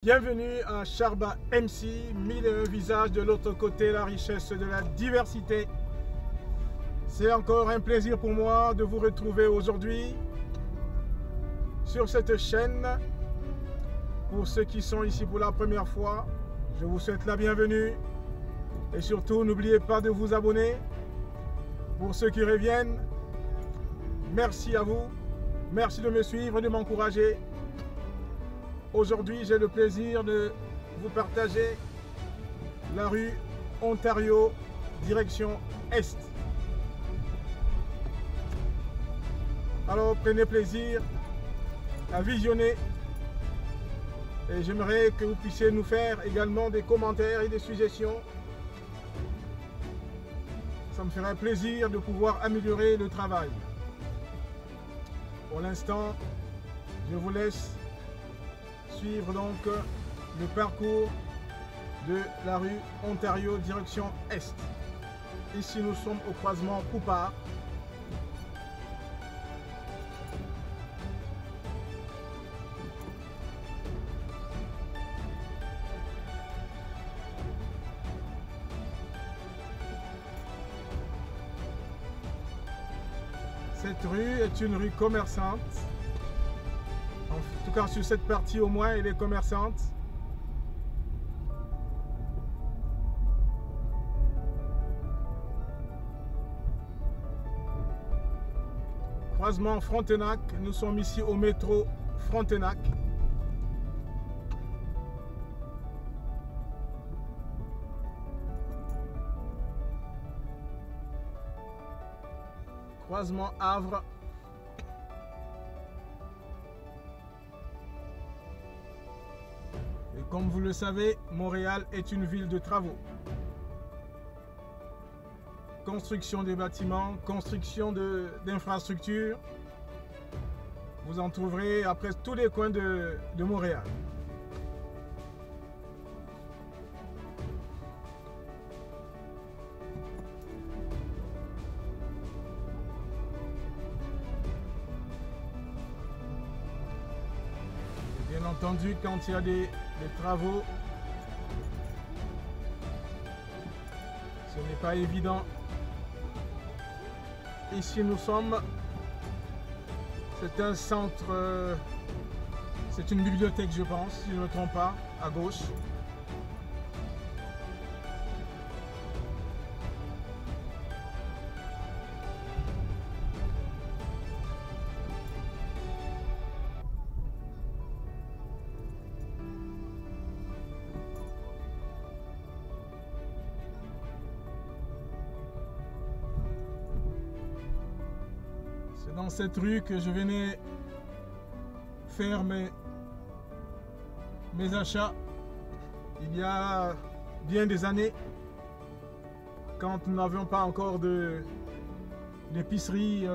Bienvenue à Charba MC, 1001 visages de l'autre côté, la richesse de la diversité. C'est encore un plaisir pour moi de vous retrouver aujourd'hui sur cette chaîne. Pour ceux qui sont ici pour la première fois, je vous souhaite la bienvenue. Et surtout, n'oubliez pas de vous abonner. Pour ceux qui reviennent, merci à vous. Merci de me suivre, de m'encourager. Aujourd'hui, j'ai le plaisir de vous partager la rue Ontario, direction Est. Alors, prenez plaisir à visionner et j'aimerais que vous puissiez nous faire également des commentaires et des suggestions. Ça me ferait plaisir de pouvoir améliorer le travail. Pour l'instant, je vous laisse suivre donc le parcours de la rue Ontario direction Est. Ici nous sommes au croisement Poupart. Cette rue est une rue commerçante. En tout cas, sur cette partie au moins, elle est commerçante. Croisement Frontenac, nous sommes ici au métro Frontenac. Croisement Havre. Et comme vous le savez, Montréal est une ville de travaux. Construction des bâtiments, construction d'infrastructures. Vous en trouverez à presque tous les coins de Montréal. Bien entendu, quand il y a des travaux, ce n'est pas évident. Ici nous sommes, c'est un centre, c'est une bibliothèque je pense, si je ne me trompe pas, à gauche. C'est dans cette rue que je venais faire mes achats il y a bien des années, quand nous n'avions pas encore d'épicerie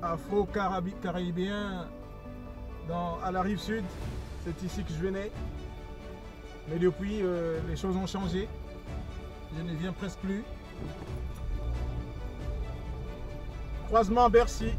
afro-caribéen à la rive sud. C'est ici que je venais. Mais depuis, les choses ont changé. Je ne viens presque plus. Croisement Bercy.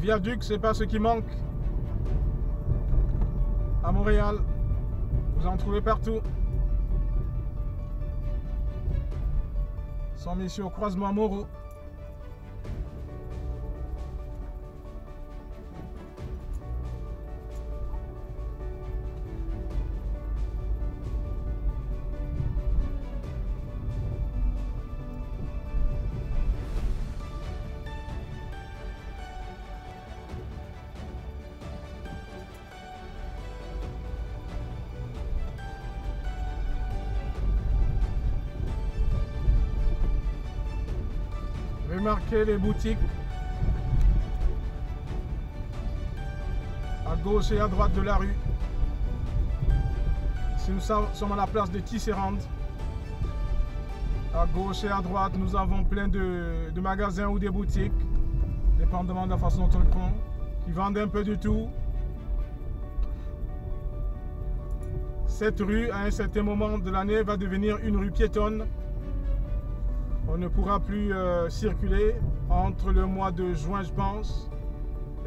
viaduc, c'est pas ce qui manque à Montréal. Vous en trouvez partout. Nous sommes ici au croisement Moreau. Remarquez les boutiques à gauche et à droite de la rue. Ici nous sommes à la place de Tisserand. À gauche et à droite, nous avons plein de magasins ou des boutiques, dépendamment de la façon dont on le prend, qui vendent un peu de tout. Cette rue, à un certain moment de l'année, va devenir une rue piétonne. On ne pourra plus circuler entre le mois de juin, je pense,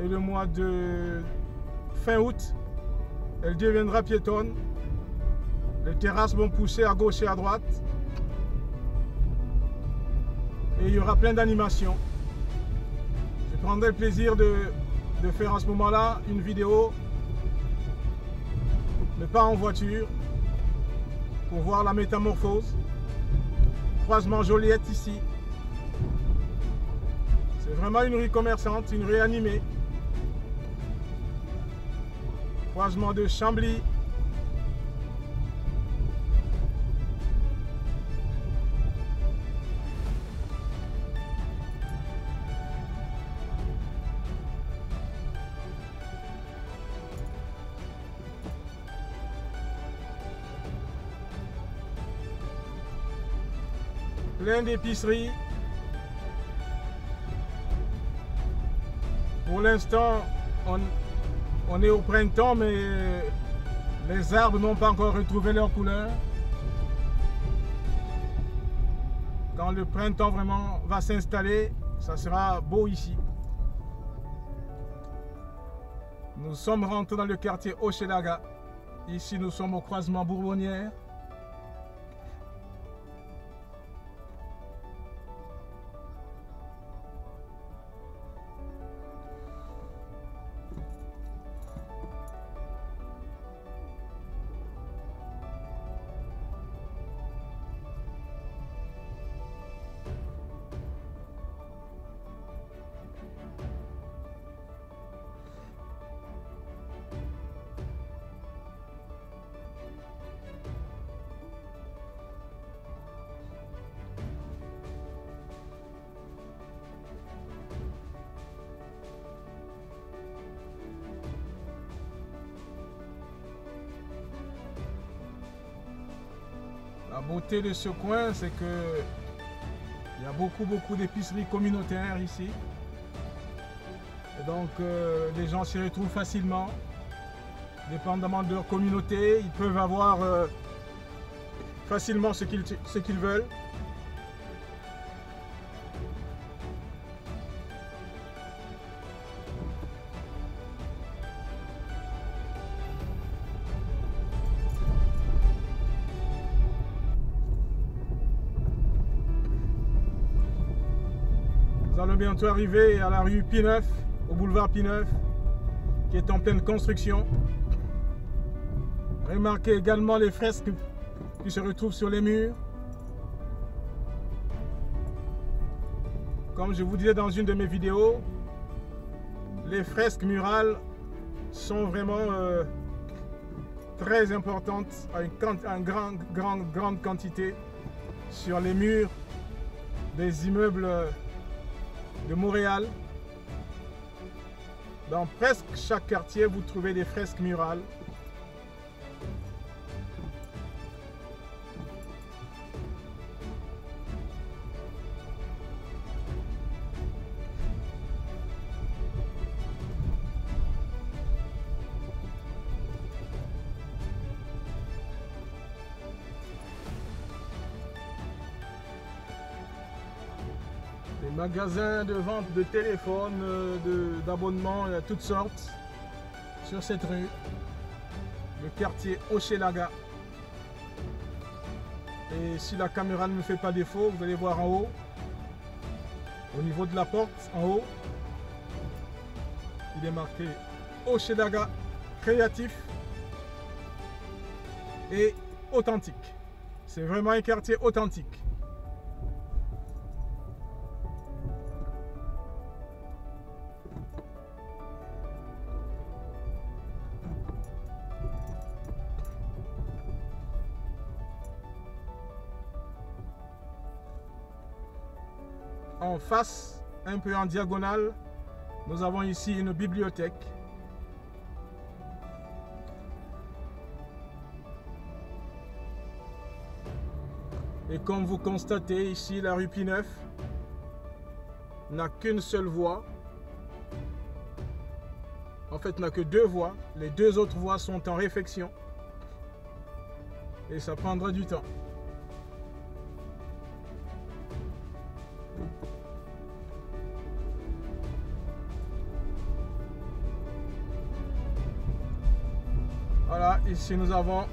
et le mois de fin août. Elle deviendra piétonne. Les terrasses vont pousser à gauche et à droite. Et il y aura plein d'animations. Je prendrai le plaisir de faire à ce moment-là une vidéo, mais pas en voiture, pour voir la métamorphose. Croisement Joliette ici. C'est vraiment une rue commerçante, une rue animée. Croisement de Chambly. Plein d'épiceries. Pour l'instant, on est au printemps, mais les arbres n'ont pas encore retrouvé leur couleur. Quand le printemps vraiment va s'installer, ça sera beau ici. Nous sommes rentrés dans le quartier Hochelaga. Ici, nous sommes au croisement Bourbonnière. La beauté de ce coin, c'est que il y a beaucoup d'épiceries communautaires ici. Et donc les gens s'y retrouvent facilement. Dépendamment de leur communauté, ils peuvent avoir facilement ce qu'ils veulent. Nous allons bientôt arriver à la rue P9, au boulevard P9, qui est en pleine construction. Remarquez également les fresques qui se retrouvent sur les murs. Comme je vous disais dans une de mes vidéos, les fresques murales sont vraiment très importantes, à une grande quantité sur les murs des immeubles de Montréal. Dans presque chaque quartier, vous trouvez des fresques murales. Magasin de vente de téléphones, d'abonnements, il y a toutes sortes sur cette rue. Le quartier Hochelaga. Et si la caméra ne me fait pas défaut, vous allez voir en haut, au niveau de la porte, en haut, il est marqué Hochelaga créatif et authentique. C'est vraiment un quartier authentique. En face, un peu en diagonale, nous avons ici une bibliothèque. Et comme vous constatez ici, la rue Pie-IX n'a qu'une seule voie. En fait, n'a que deux voies. Les deux autres voies sont en réfection. Et ça prendra du temps. Voilà, ici nous avons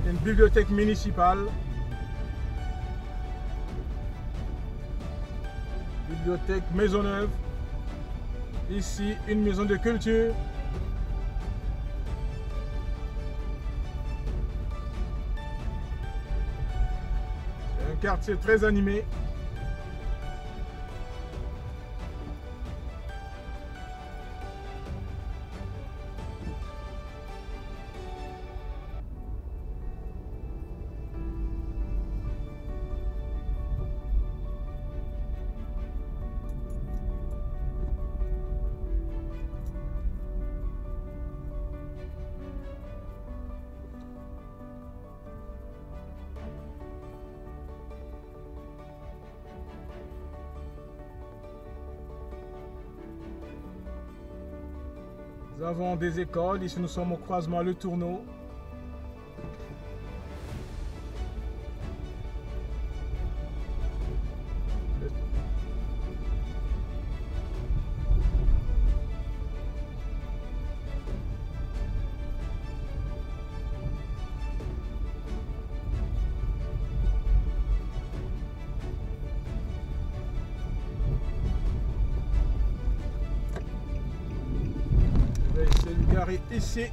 une bibliothèque municipale. Bibliothèque Maisonneuve. Ici, une maison de culture. C'est un quartier très animé. Nous avons des écoles, ici nous sommes au croisement Le Tourneau. Garé ici.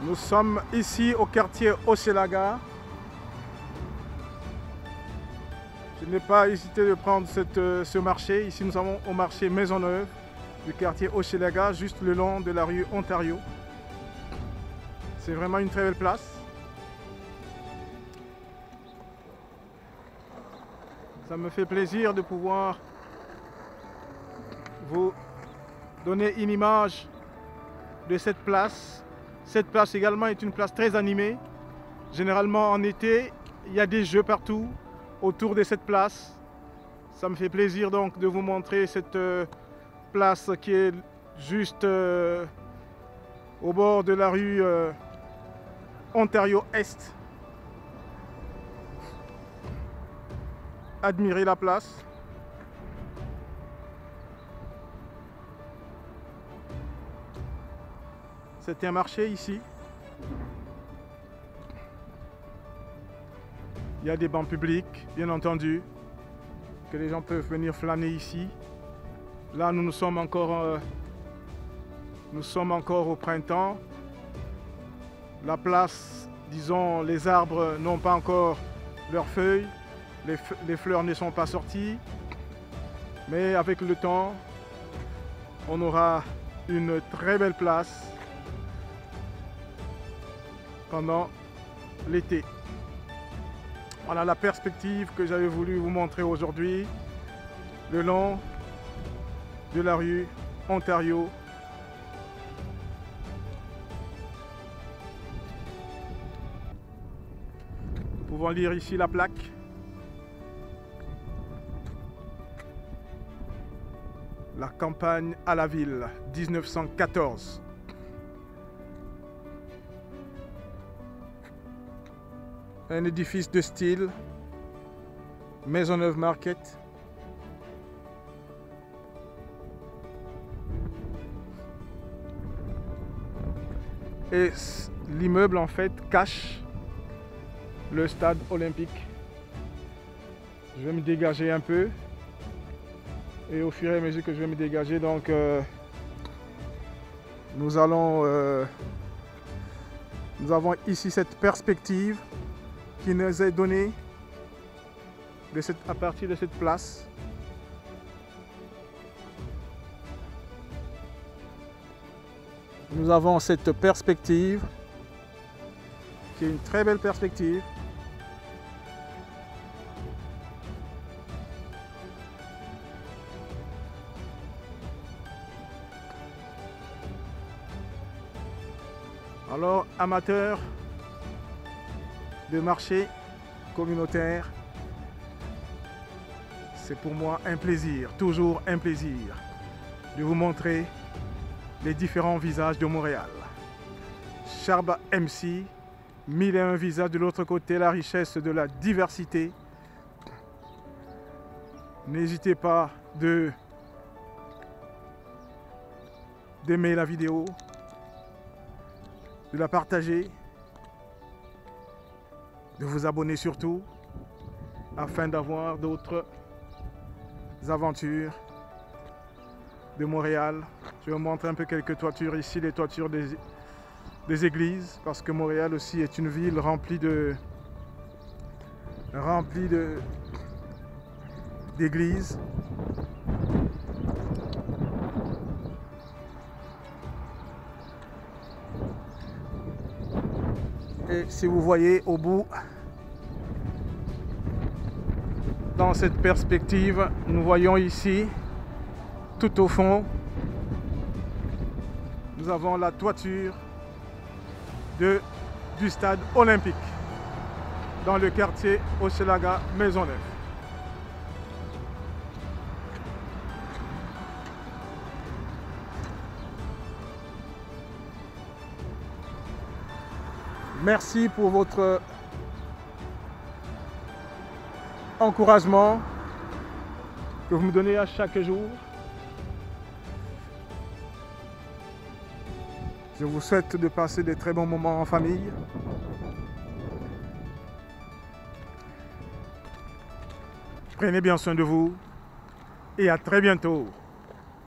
Nous sommes ici au quartier Hochelaga. Je n'ai pas hésité de prendre ce marché. Ici nous sommes au marché Maisonneuve du quartier Hochelaga, juste le long de la rue Ontario. C'est vraiment une très belle place. Ça me fait plaisir de pouvoir vous donner une image de cette place. Cette place également est une place très animée. Généralement en été, il y a des jeux partout autour de cette place. Ça me fait plaisir donc de vous montrer cette place qui est juste au bord de la rue Ontario Est. Admirer la place. C'est un marché ici. Il y a des bancs publics, bien entendu, que les gens peuvent venir flâner ici. Là, nous sommes encore au printemps. La place, disons, les arbres n'ont pas encore leurs feuilles. Les fleurs ne sont pas sorties, mais avec le temps, on aura une très belle place pendant l'été. Voilà la perspective que j'avais voulu vous montrer aujourd'hui, le long de la rue Ontario. Nous pouvons lire ici la plaque. La campagne à la ville, 1914. Un édifice de style Maisonneuve Market. Et l'immeuble en fait cache le stade olympique. Je vais me dégager un peu. Et au fur et à mesure que je vais me dégager, donc nous avons ici cette perspective qui nous est donnée à partir de cette place. Nous avons cette perspective qui est une très belle perspective. Alors, amateurs de marché communautaire, c'est pour moi un plaisir, toujours un plaisir, de vous montrer les différents visages de Montréal. Sharba MC, 1001 visages de l'autre côté, la richesse de la diversité. N'hésitez pas d'aimer la vidéo, de la partager, de vous abonner surtout, afin d'avoir d'autres aventures de Montréal. Je vais vous montrer un peu quelques toitures ici, les toitures des églises, parce que Montréal aussi est une ville remplie d'églises. Et si vous voyez au bout, dans cette perspective, nous voyons ici, tout au fond, nous avons la toiture du stade olympique, dans le quartier Hochelaga Maisonneuve. Merci pour votre encouragement que vous me donnez à chaque jour. Je vous souhaite de passer de très bons moments en famille. Prenez bien soin de vous et à très bientôt.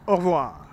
Au revoir.